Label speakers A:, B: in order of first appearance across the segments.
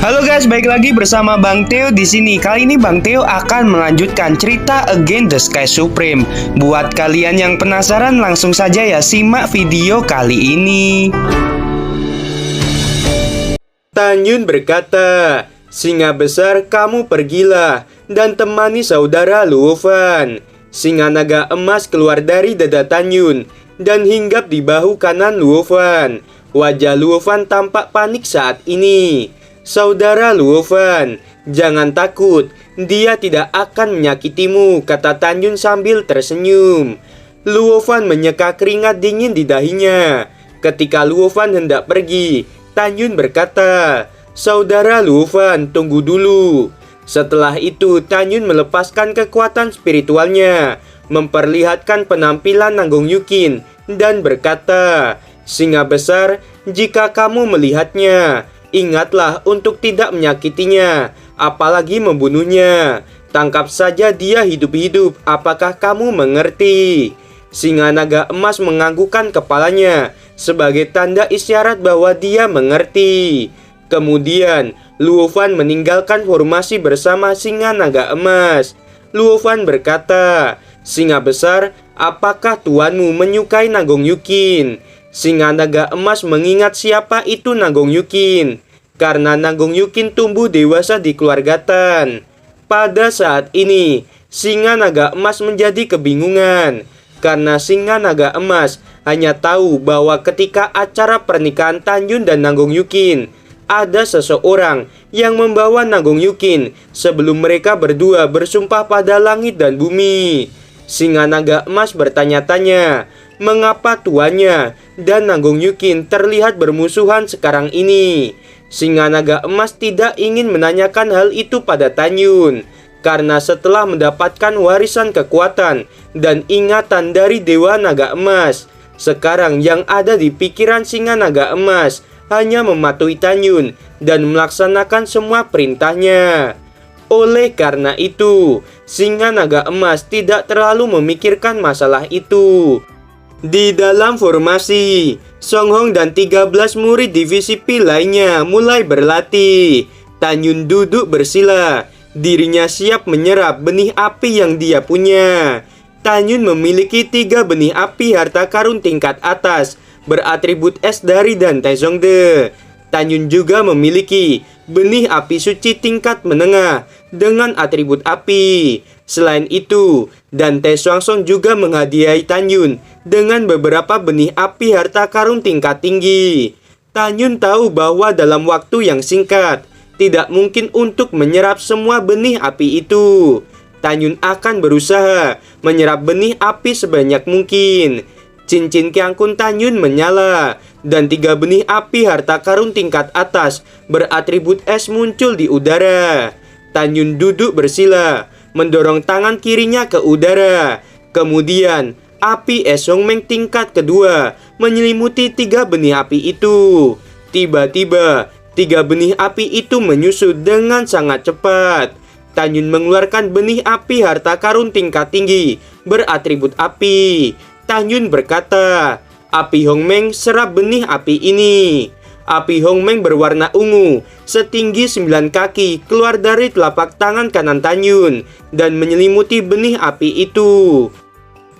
A: Halo guys, balik lagi bersama Bang Theo di sini. Kali ini Bang Theo akan melanjutkan cerita Against the Sky Supreme. Buat kalian yang penasaran, langsung saja ya simak video kali ini.
B: Tanyun berkata, "Singa besar, kamu pergilah dan temani saudara Luofan." Singa naga emas keluar dari dada Tanyun dan hinggap di bahu kanan Luofan. Wajah Luofan tampak panik saat ini. "Saudara Luofan, jangan takut, dia tidak akan menyakitimu," kata Tanyun sambil tersenyum. Luofan menyeka keringat dingin di dahinya. Ketika Luofan hendak pergi, Tanyun berkata, "Saudara Luofan, tunggu dulu." Setelah itu, Tanyun melepaskan kekuatan spiritualnya, memperlihatkan penampilan Nanggong Yukin, dan berkata, "Singa besar, jika kamu melihatnya, ingatlah untuk tidak menyakitinya, apalagi membunuhnya. Tangkap saja dia hidup-hidup, apakah kamu mengerti?" Singa naga emas menganggukkan kepalanya sebagai tanda isyarat bahwa dia mengerti. Kemudian, Luofan meninggalkan formasi bersama singa naga emas. Luofan berkata, "Singa besar, apakah tuanmu menyukai Nanggong Yukin?" Singa naga emas mengingat siapa itu Nanggong Yukin, karena Nanggong Yukin tumbuh dewasa di keluarga Tan. Pada saat ini, singa naga emas menjadi kebingungan, karena singa naga emas hanya tahu bahwa ketika acara pernikahan Tanyun dan Nanggong Yukin, ada seseorang yang membawa Nanggong Yukin sebelum mereka berdua bersumpah pada langit dan bumi. Singa naga emas bertanya-tanya, mengapa tuannya dan Nanggong Yukin terlihat bermusuhan sekarang ini. Singa naga emas tidak ingin menanyakan hal itu pada Tanyun, karena setelah mendapatkan warisan kekuatan dan ingatan dari Dewa Naga Emas, sekarang yang ada di pikiran singa naga emas hanya mematuhi Tanyun dan melaksanakan semua perintahnya. Oleh karena itu, singa naga emas tidak terlalu memikirkan masalah itu. Di dalam formasi, Song Hong dan 13 murid divisi P lainnya mulai berlatih. Tanyun duduk bersila, dirinya siap menyerap benih api yang dia punya. Tanyun memiliki 3 benih api harta karun tingkat atas beratribut es dari dan Taizongde. Tanyun juga memiliki benih api suci tingkat menengah dengan atribut api. Selain itu, Dante Swangsong juga menghadiahi Tanyun dengan beberapa benih api harta karun tingkat tinggi. Tanyun tahu bahwa dalam waktu yang singkat, tidak mungkin untuk menyerap semua benih api itu. Tanyun akan berusaha menyerap benih api sebanyak mungkin. Cincin Kiangkun Tanyun menyala, dan 3 benih api harta karun tingkat atas beratribut es muncul di udara. Tanyun duduk bersila, mendorong tangan kirinya ke udara. Kemudian, api es Hongmeng tingkat kedua menyelimuti 3 benih api itu. Tiba-tiba, 3 benih api itu menyusut dengan sangat cepat. Tanyun mengeluarkan benih api harta karun tingkat tinggi beratribut api. Tanyun berkata, "Api Hongmeng serap benih api ini." Api Hongmeng berwarna ungu, setinggi 9 kaki keluar dari telapak tangan kanan Tanyun dan menyelimuti benih api itu.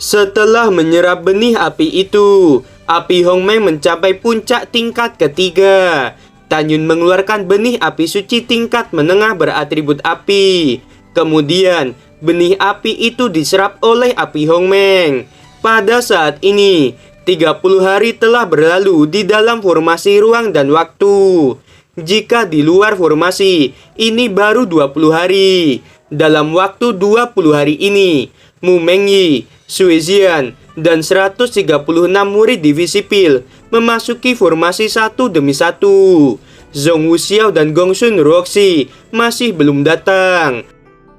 B: Setelah menyerap benih api itu, api Hongmeng mencapai puncak tingkat ketiga. Tanyun mengeluarkan benih api suci tingkat menengah beratribut api. Kemudian, benih api itu diserap oleh api Hongmeng. Pada saat ini, 30 hari telah berlalu di dalam formasi ruang dan waktu. Jika di luar formasi, ini baru 20 hari. Dalam waktu 20 hari ini, Mu Mengyi, Sui Zian, dan 136 murid divisi Pil memasuki formasi satu demi satu. Zhong Wuxiao dan Gongsun Ruoxi masih belum datang.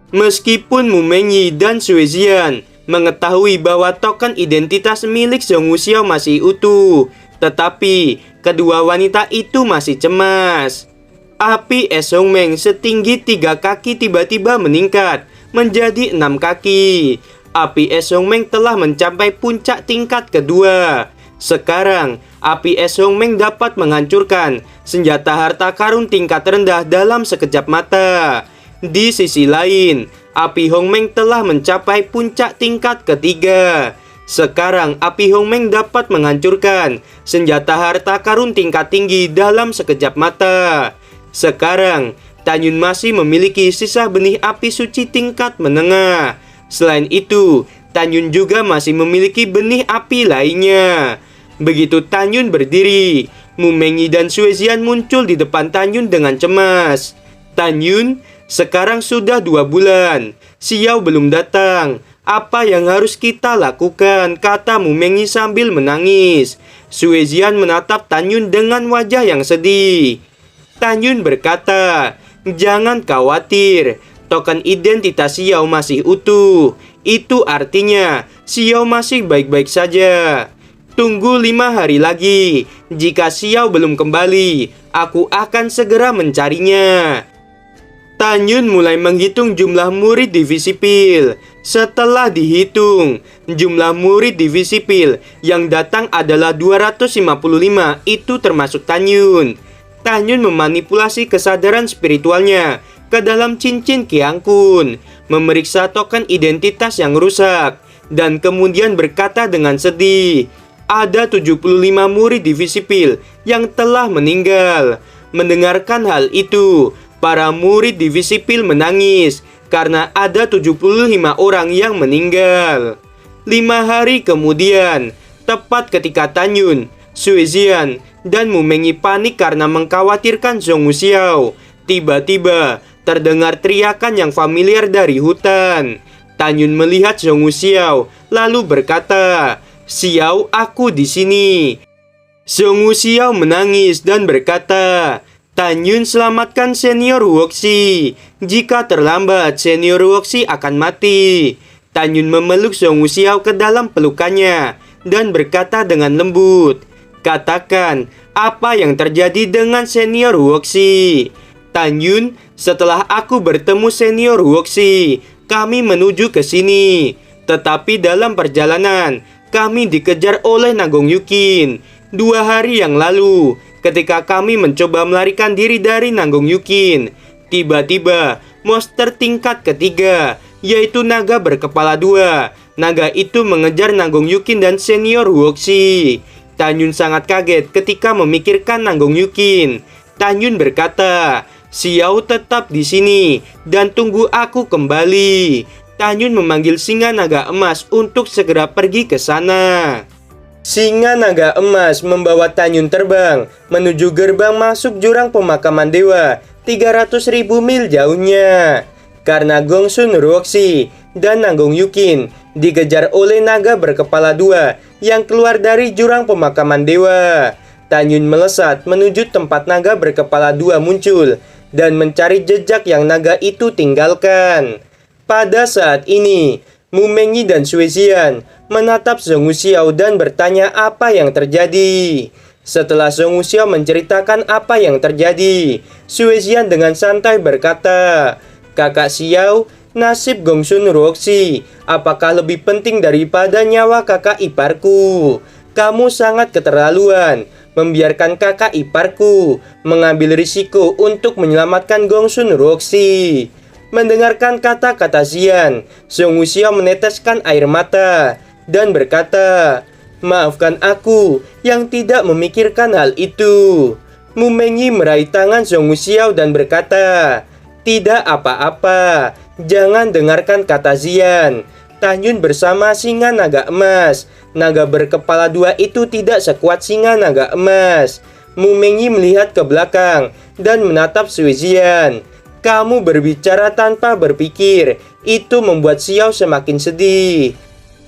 B: Meskipun Mu Mengyi dan Sui Zian mengetahui bahwa token identitas milik Zhong Wuxiao masih utuh, tetapi kedua wanita itu masih cemas. Api es Hongmeng setinggi 3 kaki tiba-tiba meningkat menjadi 6 kaki. Api es Hongmeng telah mencapai puncak tingkat kedua. Sekarang, api es Hongmeng dapat menghancurkan senjata harta karun tingkat rendah dalam sekejap mata. Di sisi lain, api Hongmeng telah mencapai puncak tingkat ketiga. Sekarang, api Hongmeng dapat menghancurkan senjata harta karun tingkat tinggi dalam sekejap mata. Sekarang, Tan Yun masih memiliki sisa benih api suci tingkat menengah. Selain itu, Tan Yun juga masih memiliki benih api lainnya. Begitu Tan Yun berdiri, Mu Mengyi dan Sue Zian muncul di depan Tan Yun dengan cemas. Tan Yun, sekarang sudah 2 bulan. Xiao belum datang. Apa yang harus kita lakukan? Kata Mu Mengyi sambil menangis. Sue Zian menatap Tan Yun dengan wajah yang sedih. Tan Yun berkata, "Jangan khawatir. Token identitas Xiao masih utuh. Itu artinya Xiao masih baik-baik saja. Tunggu 5 hari lagi. Jika Xiao belum kembali, aku akan segera mencarinya." Tan Yun mulai menghitung jumlah murid divisi Pil. Setelah dihitung, jumlah murid divisi Pil yang datang adalah 255. Itu termasuk Tan Yun. Tan Yun memanipulasi kesadaran spiritualnya ke dalam cincin Qiang Kun, memeriksa token identitas yang rusak, dan kemudian berkata dengan sedih, "Ada 75 murid divisi Pil yang telah meninggal." Mendengarkan hal itu, para murid divisi Pil menangis karena ada 75 orang yang meninggal. 5 hari kemudian, tepat ketika Tan Yun, Sue Zian, dan Mu Mengyi panik karena mengkhawatirkan Zhong Xiao, tiba-tiba terdengar teriakan yang familiar dari hutan. Tan Yun melihat Zhong Xiao, lalu berkata, "Xiao, aku di sini." Zhong Xiao menangis dan berkata, "Tan Yun, selamatkan senior Wuxi. Jika terlambat, senior Wuxi akan mati." Tan Yun memeluk Zhong Xiao ke dalam pelukannya dan berkata dengan lembut, "Katakan, apa yang terjadi dengan senior Wuxi?" "Tan Yun, setelah aku bertemu senior Wuxi, kami menuju ke sini. Tetapi dalam perjalanan, kami dikejar oleh Nanggong Yukin. 2 hari yang lalu, ketika kami mencoba melarikan diri dari Nanggong Yukin, tiba-tiba monster tingkat ketiga, yaitu naga berkepala 2. Naga itu mengejar Nanggong Yukin dan senior Wuxi." Tan Yun sangat kaget ketika memikirkan Nanggong Yukin. Tan Yun berkata, "Xiao tetap di sini dan tunggu aku kembali." Tan Yun memanggil singa naga emas untuk segera pergi ke sana. Singa naga emas membawa Tan Yun terbang menuju gerbang masuk jurang pemakaman dewa 300.000 mil jauhnya. Karena Gongsun Ruoxi dan Nanggong Yukin dikejar oleh naga berkepala 2 yang keluar dari jurang pemakaman dewa, Tan Yun melesat menuju tempat naga berkepala 2 muncul dan mencari jejak yang naga itu tinggalkan. Pada saat ini, Mu Mengyi dan Sue Zian menatap Zhong Xiao dan bertanya apa yang terjadi. Setelah Zhong Xiao menceritakan apa yang terjadi, Sue Zian dengan santai berkata, "Kakak Xiao, nasib Gongsun Ruoxi apakah lebih penting daripada nyawa kakak iparku? Kamu sangat keterlaluan membiarkan kakak iparku mengambil risiko untuk menyelamatkan Gongsun Ruoxi." Mendengarkan kata-kata Zian, Zhong Xiao meneteskan air mata dan berkata, "Maafkan aku yang tidak memikirkan hal itu." Mu Mengyi meraih tangan Zhong Xiao dan berkata, "Tidak apa-apa, jangan dengarkan kata Zian. Tan Yun bersama singa naga emas. Naga berkepala 2 itu tidak sekuat singa naga emas." Mu Mengyi melihat ke belakang dan menatap Sue Zian. "Kamu berbicara tanpa berpikir, itu membuat Xiao semakin sedih."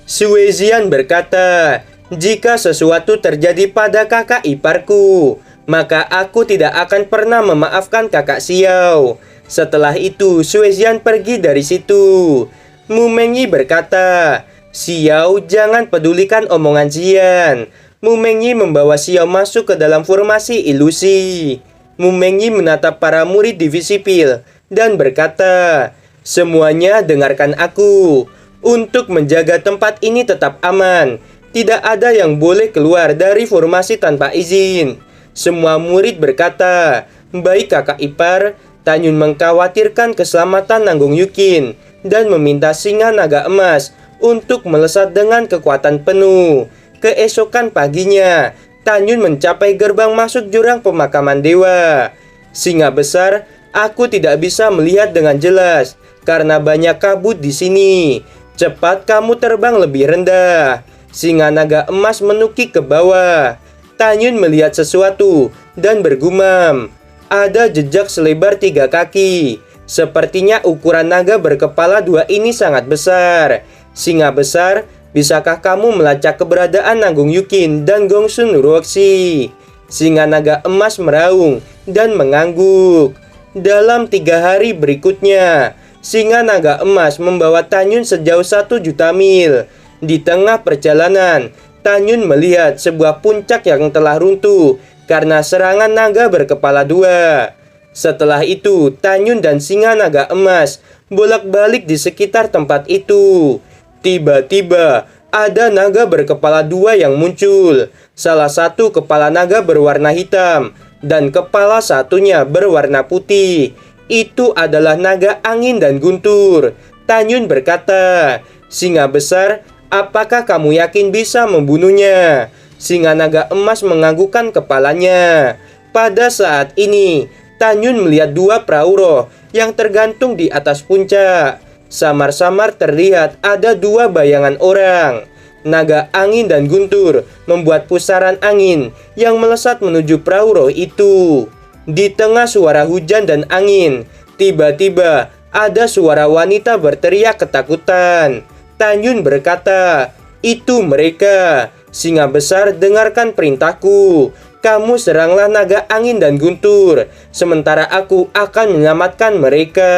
B: Sue Zian berkata, "Jika sesuatu terjadi pada kakak iparku, maka aku tidak akan pernah memaafkan kakak Xiao." Setelah itu, Sue Zian pergi dari situ. Mu Mengyi berkata, "Xiao, jangan pedulikan omongan Zian." Mu Mengyi membawa Xiao masuk ke dalam formasi ilusi. Mu Mengyi menatap para murid divisi Pil dan berkata, "Semuanya dengarkan aku. Untuk menjaga tempat ini tetap aman, Tidak ada yang boleh keluar dari formasi tanpa izin. Semua murid berkata, "Baik kakak ipar." Tanyun mengkhawatirkan keselamatan Nanggung Yukin dan meminta singa naga emas untuk melesat dengan kekuatan penuh. Keesokan paginya, Tanyun mencapai gerbang masuk jurang pemakaman dewa. Singa besar, aku tidak bisa melihat dengan jelas karena banyak kabut di sini. Cepat kamu terbang lebih rendah. Singa naga emas menukik ke bawah. Tanyun melihat sesuatu dan bergumam. Ada jejak selebar 3 kaki. Sepertinya ukuran naga berkepala 2 ini sangat besar. Singa besar, bisakah kamu melacak keberadaan Nanggung Yukin dan Gongsun Ruoxi? Singa naga emas meraung dan mengangguk. Dalam 3 hari berikutnya, singa naga emas membawa Tanyun sejauh 1 juta mil. Di tengah perjalanan, Tanyun melihat sebuah puncak yang telah runtuh karena serangan naga berkepala 2. Setelah itu, Tanyun dan singa naga emas bolak-balik di sekitar tempat itu. Tiba-tiba, ada naga berkepala 2 yang muncul. Salah satu kepala naga berwarna hitam dan kepala satunya berwarna putih. Itu adalah naga angin dan guntur. Tanyun berkata, "Singa besar, apakah kamu yakin bisa membunuhnya?" Singa naga emas menganggukkan kepalanya. Pada saat ini, Tanyun melihat 2 perahu roh yang tergantung di atas puncak. Samar-samar terlihat ada 2 bayangan orang. Naga angin dan guntur membuat pusaran angin yang melesat menuju perahu roh itu. Di tengah suara hujan dan angin, tiba-tiba ada suara wanita berteriak ketakutan. Tanyun berkata, "Itu mereka. Singa besar, dengarkan perintahku. Kamu seranglah naga angin dan guntur, sementara aku akan menyelamatkan mereka."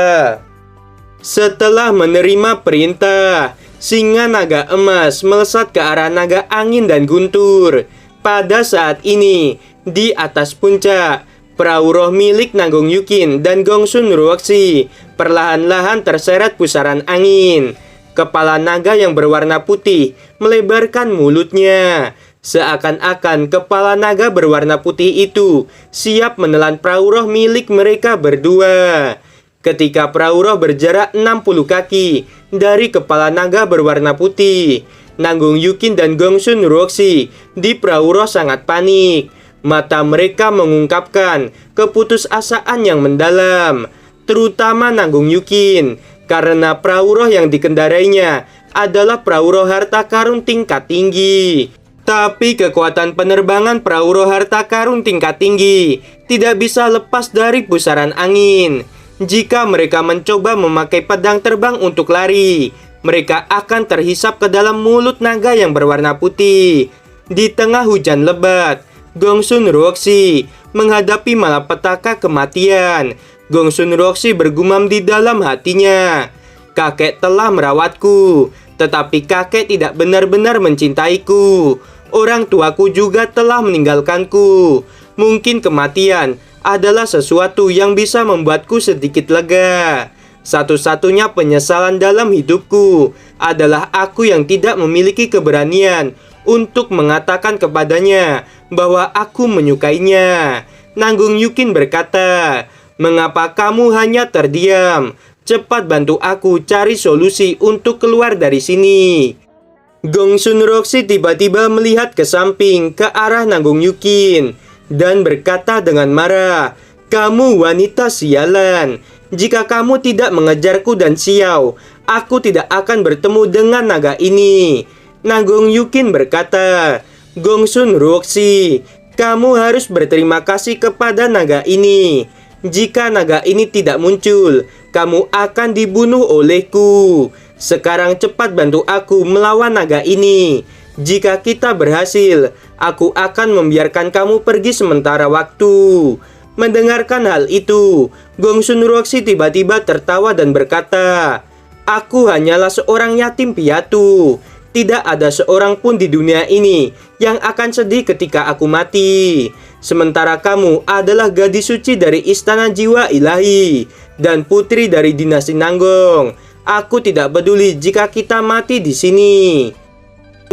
B: Setelah menerima perintah, singa naga emas melesat ke arah naga angin dan guntur. Pada saat ini, di atas puncak, perahu roh milik Nanggung Yukin dan Gongsun Ruoxi perlahan-lahan terseret pusaran angin. Kepala naga yang berwarna putih melebarkan mulutnya. Seakan-akan kepala naga berwarna putih itu siap menelan perahu roh milik mereka berdua. Ketika perahu roh berjarak 60 kaki dari kepala naga berwarna putih, Nanggung Yukin dan Gongsun Ruoxi di perahu roh sangat panik. Mata mereka mengungkapkan keputusasaan yang mendalam, terutama Nanggung Yukin, karena perahu roh yang dikendarainya adalah perahu roh harta karun tingkat tinggi. Tapi kekuatan penerbangan perahu roh harta karun tingkat tinggi tidak bisa lepas dari pusaran angin. Jika mereka mencoba memakai pedang terbang untuk lari, mereka akan terhisap ke dalam mulut naga yang berwarna putih. Di tengah hujan lebat, Gongsun Ruoxi menghadapi malapetaka kematian. Gongsun Ruoxi bergumam di dalam hatinya, "Kakek telah merawatku, tetapi kakek tidak benar-benar mencintaiku. Orang tuaku juga telah meninggalkanku. Mungkin kematian adalah sesuatu yang bisa membuatku sedikit lega. Satu-satunya penyesalan dalam hidupku adalah aku yang tidak memiliki keberanian untuk mengatakan kepadanya bahwa aku menyukainya." Nanggung Yukin berkata, "Mengapa kamu hanya terdiam? Cepat bantu aku cari solusi untuk keluar dari sini." Gongsun Ruoxi tiba-tiba melihat ke samping ke arah Nanggung Yukin dan berkata dengan marah, "Kamu wanita sialan. Jika kamu tidak mengejarku dan Xiao, aku tidak akan bertemu dengan naga ini." Nanggung Yukin berkata, "Gongsun Ruoxi, kamu harus berterima kasih kepada naga ini. Jika naga ini tidak muncul, kamu akan dibunuh olehku. Sekarang cepat bantu aku melawan naga ini. Jika kita berhasil, aku akan membiarkan kamu pergi sementara waktu." Mendengarkan hal itu, Gongsun Ruoxi tiba-tiba tertawa dan berkata, "Aku hanyalah seorang yatim piatu. Tidak ada seorang pun di dunia ini yang akan sedih ketika aku mati. Sementara kamu adalah gadis suci dari istana jiwa ilahi dan putri dari dinasti Nanggong. Aku tidak peduli jika kita mati di sini."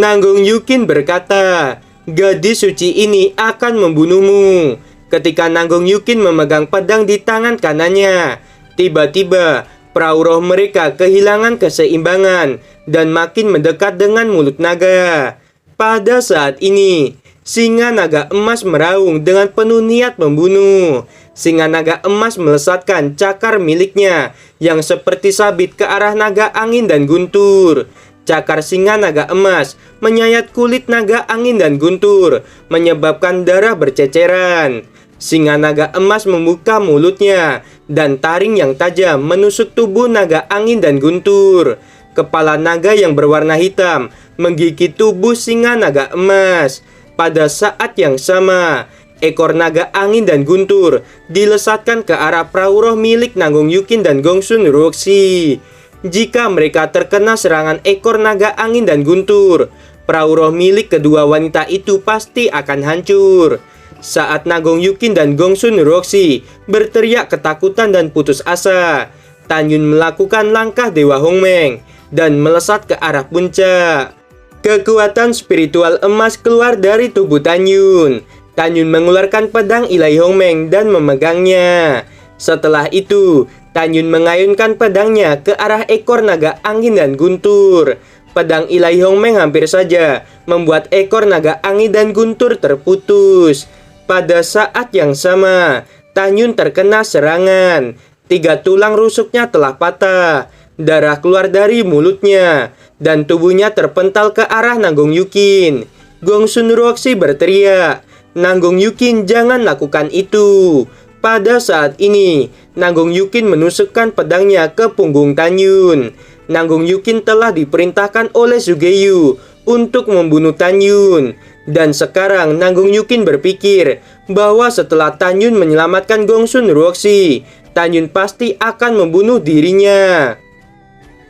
B: Nanggung Yukin berkata, gadis suci ini akan membunuhmu. Ketika Nanggung Yukin memegang pedang di tangan kanannya, tiba-tiba perahu roh mereka kehilangan keseimbangan dan makin mendekat dengan mulut naga. Pada saat ini, singa naga emas meraung dengan penuh niat membunuh. Singa naga emas melesatkan cakar miliknya yang seperti sabit ke arah naga angin dan guntur. Cakar singa naga emas menyayat kulit naga angin dan guntur, menyebabkan darah berceceran. Singa naga emas membuka mulutnya, dan taring yang tajam menusuk tubuh naga angin dan guntur. Kepala naga yang berwarna hitam menggigit tubuh singa naga emas. Pada saat yang sama, ekor naga angin dan guntur dilesatkan ke arah perahu roh milik Nanggung Yukin dan Gongsun Roxy. Jika mereka terkena serangan ekor naga angin dan guntur, perahu roh milik kedua wanita itu pasti akan hancur. Saat Nanggung Yukin dan Gongsun Roxy berteriak ketakutan dan putus asa, Tanyun melakukan langkah Dewa Hongmeng dan melesat ke arah puncak. Kekuatan spiritual emas keluar dari tubuh Tanyun. Tanyun mengeluarkan pedang ilahi Hongmeng dan memegangnya. Setelah itu, Tanyun mengayunkan pedangnya ke arah ekor naga angin dan guntur. Pedang ilahi Hongmeng hampir saja membuat ekor naga angin dan guntur terputus. Pada saat yang sama, Tanyun terkena serangan. 3 tulang rusuknya telah patah. Darah keluar dari mulutnya, dan tubuhnya terpental ke arah Nanggung Yukin. Gongsun Roxy berteriak, "Nanggung Yukin, jangan lakukan itu." Pada saat ini, Nanggung Yukin menusukkan pedangnya ke punggung Tanyun. Nanggung Yukin telah diperintahkan oleh Sugeyu untuk membunuh Tanyun. Dan sekarang Nanggung Yukin berpikir bahwa setelah Tanyun menyelamatkan Gongsun Roxy, Tanyun pasti akan membunuh dirinya.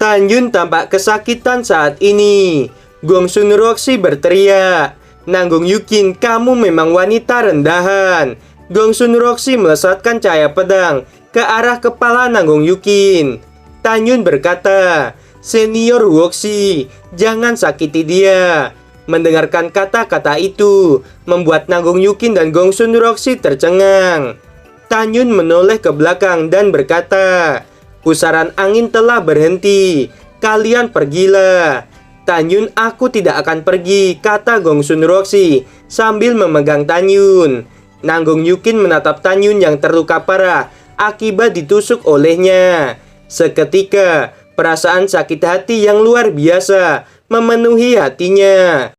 B: Tanyun tampak kesakitan saat ini. Gongsun Roxy berteriak, "Nanggung Yukin, kamu memang wanita rendahan." Gongsun Roxy melesatkan cahaya pedang ke arah kepala Nanggung Yukin. Tanyun berkata, "Senior Roxy, jangan sakiti dia." Mendengarkan kata-kata itu membuat Nanggung Yukin dan Gongsun Roxy tercengang. Tanyun menoleh ke belakang dan berkata, "Pusaran angin telah berhenti. Kalian pergilah." "Tanyun, aku tidak akan pergi," kata Gongsun Roxy sambil memegang Tanyun. Nanggung Yukin menatap Tanyun yang terluka parah akibat ditusuk olehnya. Seketika, perasaan sakit hati yang luar biasa memenuhi hatinya.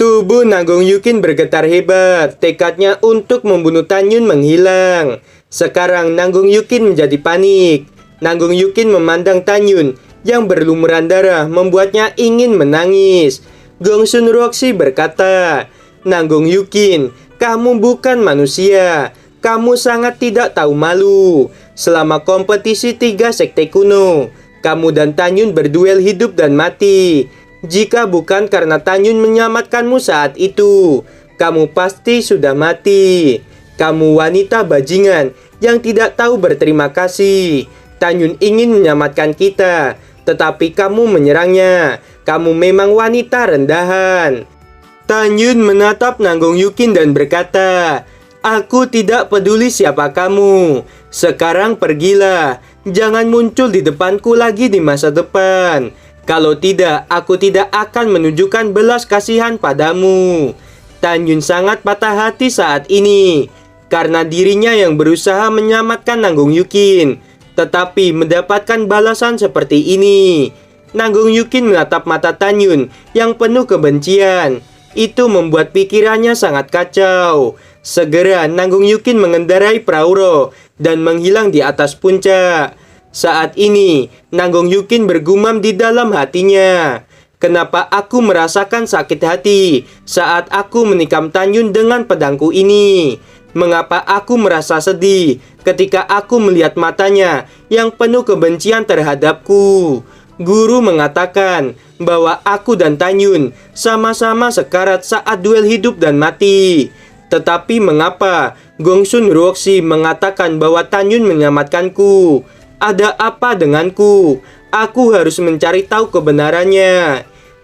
B: Tubuh Nanggung Yukin bergetar hebat, tekadnya untuk membunuh Tanyun menghilang. Sekarang Nanggung Yukin menjadi panik. Nanggung Yukin memandang Tanyun yang berlumuran darah membuatnya ingin menangis. Gongsun Roxy berkata, "Nanggung Yukin, kamu bukan manusia. Kamu sangat tidak tahu malu. Selama kompetisi 3 sekte kuno, kamu dan Tanyun berduel hidup dan mati. Jika bukan karena Tanyun menyelamatkanmu saat itu, kamu pasti sudah mati. Kamu wanita bajingan yang tidak tahu berterima kasih. Tanyun ingin menyelamatkan kita, tetapi kamu menyerangnya. Kamu memang wanita rendahan." Tanyun menatap Nanggung Yukin dan berkata, "Aku tidak peduli siapa kamu. Sekarang pergilah. Jangan muncul di depanku lagi di masa depan. Kalau tidak, aku tidak akan menunjukkan belas kasihan padamu." Tanyun sangat patah hati saat ini karena dirinya yang berusaha menyelamatkan Nanggung Yukin, tetapi mendapatkan balasan seperti ini. Nanggung Yukin menatap mata Tanyun yang penuh kebencian. Itu membuat pikirannya sangat kacau. Segera Nanggung Yukin mengendarai perahu roh dan menghilang di atas puncak. Saat ini Nanggung Yukin bergumam di dalam hatinya, "Kenapa aku merasakan sakit hati saat aku menikam Tanyun dengan pedangku ini? Mengapa aku merasa sedih ketika aku melihat matanya yang penuh kebencian terhadapku?" Guru mengatakan bahwa aku dan Tanyun sama-sama sekarat saat duel hidup dan mati. Tetapi mengapa Gongsun Roxy mengatakan bahwa Tanyun menyelamatkanku? Ada apa denganku? Aku harus mencari tahu kebenarannya.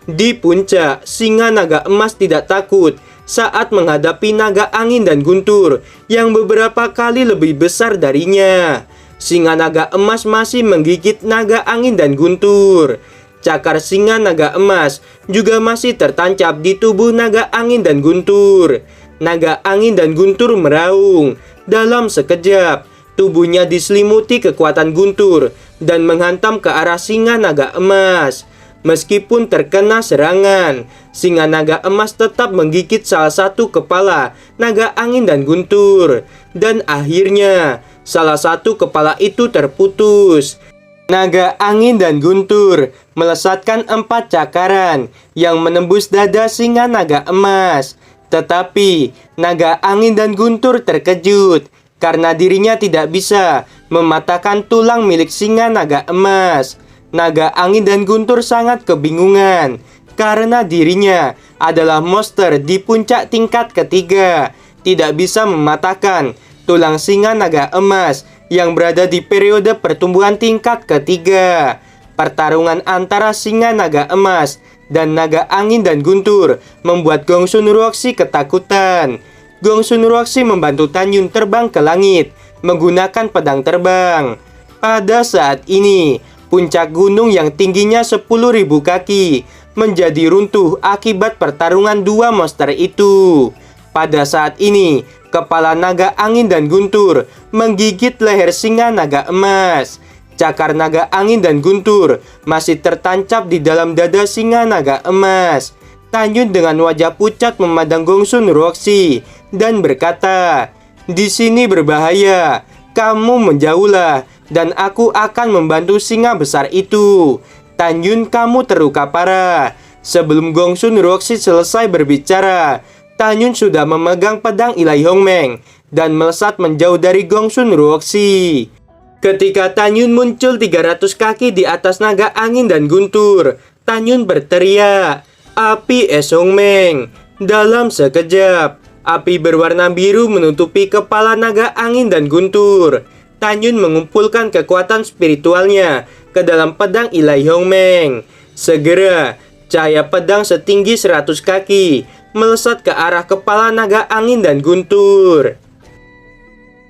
B: Di puncak, singa naga emas tidak takut saat menghadapi naga angin dan guntur yang beberapa kali lebih besar darinya. Singa naga emas masih menggigit naga angin dan guntur. Cakar singa naga emas juga masih tertancap di tubuh naga angin dan guntur. Naga angin dan guntur meraung. Dalam sekejap, tubuhnya diselimuti kekuatan guntur dan menghantam ke arah singa naga emas. Meskipun terkena serangan, singa naga emas tetap menggigit salah satu kepala naga angin dan guntur. Dan akhirnya, salah satu kepala itu terputus. Naga angin dan guntur melesatkan 4 cakaran yang menembus dada singa naga emas. Tetapi, naga angin dan guntur terkejut karena dirinya tidak bisa mematahkan tulang milik singa naga emas. Naga angin dan guntur sangat kebingungan karena dirinya adalah monster di puncak tingkat ketiga, tidak bisa mematahkan tulang singa naga emas yang berada di periode pertumbuhan tingkat ketiga. Pertarungan antara singa naga emas dan naga angin dan guntur membuat Gongsun Ruoxi ketakutan. Gongsun Ruoxi membantu Tanyun terbang ke langit menggunakan pedang terbang. Pada saat ini, puncak gunung yang tingginya 10.000 kaki menjadi runtuh akibat pertarungan dua monster itu. Pada saat ini, kepala naga angin dan guntur menggigit leher singa naga emas. Cakar naga angin dan guntur masih tertancap di dalam dada singa naga emas. Tanyun dengan wajah pucat memandang Gongsun Ruoxi dan berkata, "Di sini berbahaya. Kamu menjauhlah dan aku akan membantu singa besar itu. Tanyun, kamu terluka parah." Sebelum Gongsun Ruoxi selesai berbicara, Tanyun sudah memegang pedang Ilai Hongmeng dan melesat menjauh dari Gongsun Ruoxi. Ketika Tanyun muncul 300 kaki di atas naga angin dan guntur, Tanyun berteriak, "Api es Hongmeng!" Dalam sekejap, api berwarna biru menutupi kepala naga angin dan guntur. Tanyun mengumpulkan kekuatan spiritualnya ke dalam pedang Ilai Hongmeng. Segera, cahaya pedang setinggi 100 kaki melesat ke arah kepala naga angin dan guntur.